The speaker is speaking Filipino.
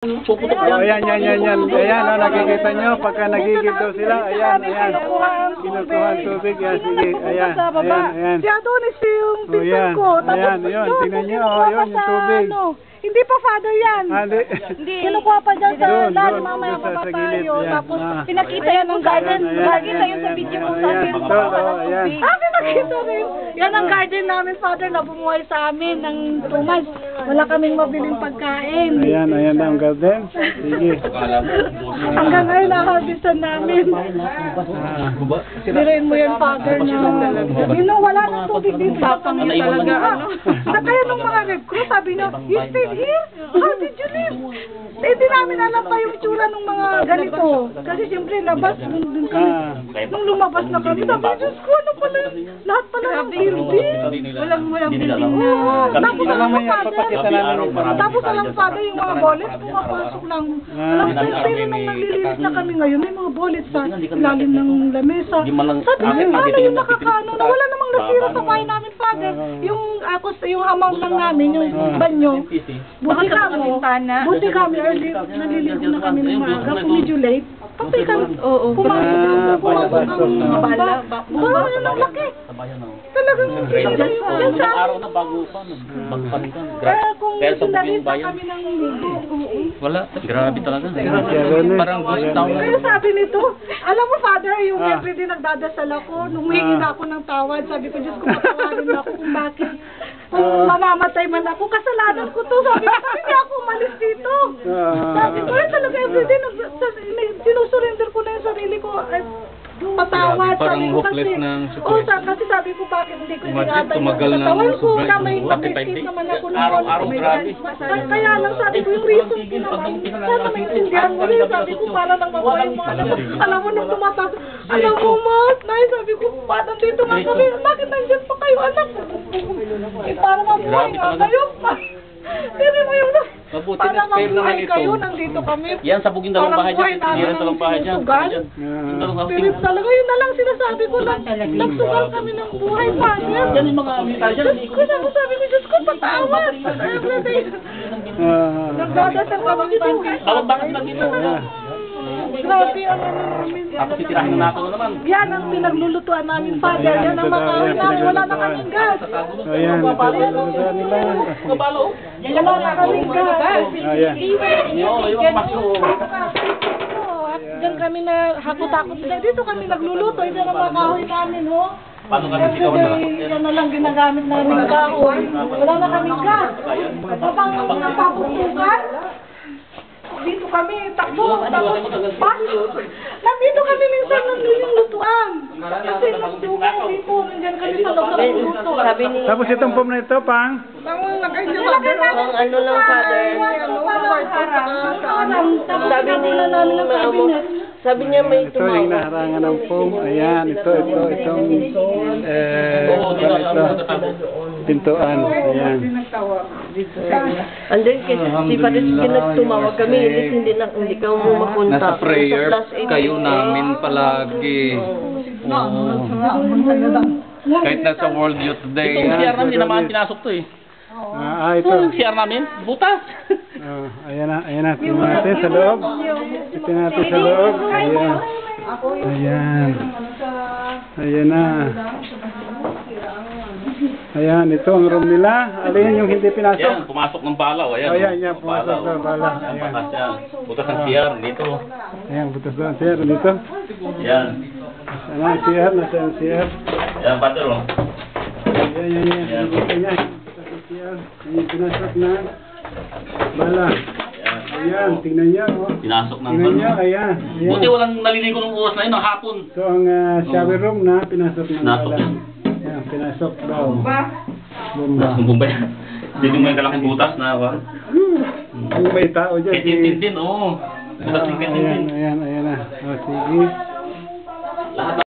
Oh, ayan. Ayan, oh, nakikita nyo, pagka nagigib daw sila, ayan. Kinukuha ang tubig, yan, sige, ayan. Si Adonis yung Oh, pinsan yan, ko. ayan, yun, tingnan nyo, oh, yun, yung tubig. Hindi pa father yan. Hindi. Kinukuha pa dyan sa Doon, lalim, mamaya doon, sa pa gilid, tayo. yan. Tapos Ah. pinakita yan ng garden. Nakita yun sa video kung saan Ayan, kinukuha doon, ng oh, ayan. tubig. Pinakita rin. Yan ang garden namin, father, na bumuhay sa amin ng 2 months. Wala kaming mabiling pagkain. Ayan na ang garden. Sige. Hanggang ngayon nakabisan namin. Direin mo yan, father, na wala ng tubig dito. Tapang niya talaga, Na kaya nung mga Red Cross, sabi niya, you still here? How did you live? Hindi namin alam pa yung tsura ng mga ganito. Kasi siyempre, labas, dun kami. Nung lumabas na kami, sabi niya, Diyos ko, ano pala, lahat pala ng building. Walang building na. Tapos alam father, yung mga bullets, pumapasok lang. Alam ko, pero nung naglilinis na kami ngayon, may mga bullets sa ilalim ng lamesa. Sabi niya, paano yung nakakaano, na wala namang nasira sa bahay namin, father. Yung amount lang namin, yung banyo. Buti kami, early, naliligo na kami ng maaga, kung medyo late. Patay kami, pumasok ang bala. Wow, yun ang laki. Talagang sinira yun. Ilang araw na bago pa, magpalitan. Kung sinalit na kami ng ligo. Wala, grabe talaga. Parang ghost town. Kaya sabi nito, alam mo father, yung everyday nagdadasal ako, nung humingi na ako ng tawad, sabi ko, Diyos ko, patawarin mo ako kung bakit. Kung mamamatay man ako, kasalanan ko to. Sabi ko, hindi ako umalis dito. Sabi ko, talaga everyday, sinusurrender ko na yung sarili ko. Patawad. Parang hopeless ng situation. Kasi sabi ko, bakit hindi ko Imagine, tumagal ng katawan ko, na may 45 escape days. naman ako Araw-araw, grabe. Kaya lang sabi ko, yung reason ko naman, sana maintindihan mo rin, sabi ko, para lang mabuhay yung mga anak ko. Alam mo, nung tumatas, alam mo, Nay, sabi ko, ba't nandito na kami? Bakit nandyan pa kayo, anak? Para mabuhay nga kayo. Pero mo yung Mabuti para na spare naman mabuhay ito. kayo, nandito kami. Yan, sabugin dalawang bahay dyan. Tiniran dalawang bahay dyan. Spirit talaga, yun na lang sinasabi ko lang. Nagsugal kami ng buhay, father. Yan yung mga Diyos ko, sabi ko, Diyos ko, patawad. Everyday. Nagdadasal kami dito. Tawag bakit lang dito? Grabe ang ano namin. Tapos titirahin na nato naman. Yan ang pinaglulutuan namin, father. Yan ang makawin namin. Wala na kaming gas. Ayan, nila. Kabalo. Wala na kaming gas. Ayan. At dyan kami na hakot-hakot. Dito kami nagluluto. Yan ang makawin namin, ho. Paano kami sigaw na? Yan na lang ginagamit namin ng kahoy. Wala na kaming gas. Habang napaputukan, dito kami takbo, tapos nandito kami minsan ng lutuan. Kasi nagtungan dito, nandiyan kami sa loob ng luto. Tapos itong pom na ito, pang? Ang ano lang, father. Sabi niya may Ito yung naharangan ng pom. Ayan, itong pintuan. Ayan. And then, si Faris tumawag kami, hindi ka mo mapunta. Nasa prayer kayo namin palagi. Kahit nasa World Youth Day. Itong CR namin, hindi naman pinasok to eh. Ito. Yung CR namin, butas. Ayan na. Tingnan natin sa loob. Tingnan natin sa loob. Ayan na. Ayan, ito ang room nila. Alin yung hindi pinasok? Yan, pumasok ng balaw. Ayan, Ayan, pumasok ng bala. Ayan. Butas ng CR dito. Ayan, butas doon. CR dito. Yan. Sana ang CR, nasa ang CR. Yan, Pater. Ayan. Dito niya. CR. Ayan, pinasok na bala. Ayan, tingnan niya. Pinasok ng Tingnan niya, ayan. Buti walang naliligo ng oras na yun, ng hapon. Ito ang shower room na pinasok ng Pinasok bala. yan. Ayan, pinasok daw. Bomba. Ang bumbay. Hindi mo yung kalaking butas na. Ang may tao dyan. Tin, oo. Butas ng tin. Ayan na. O, sige.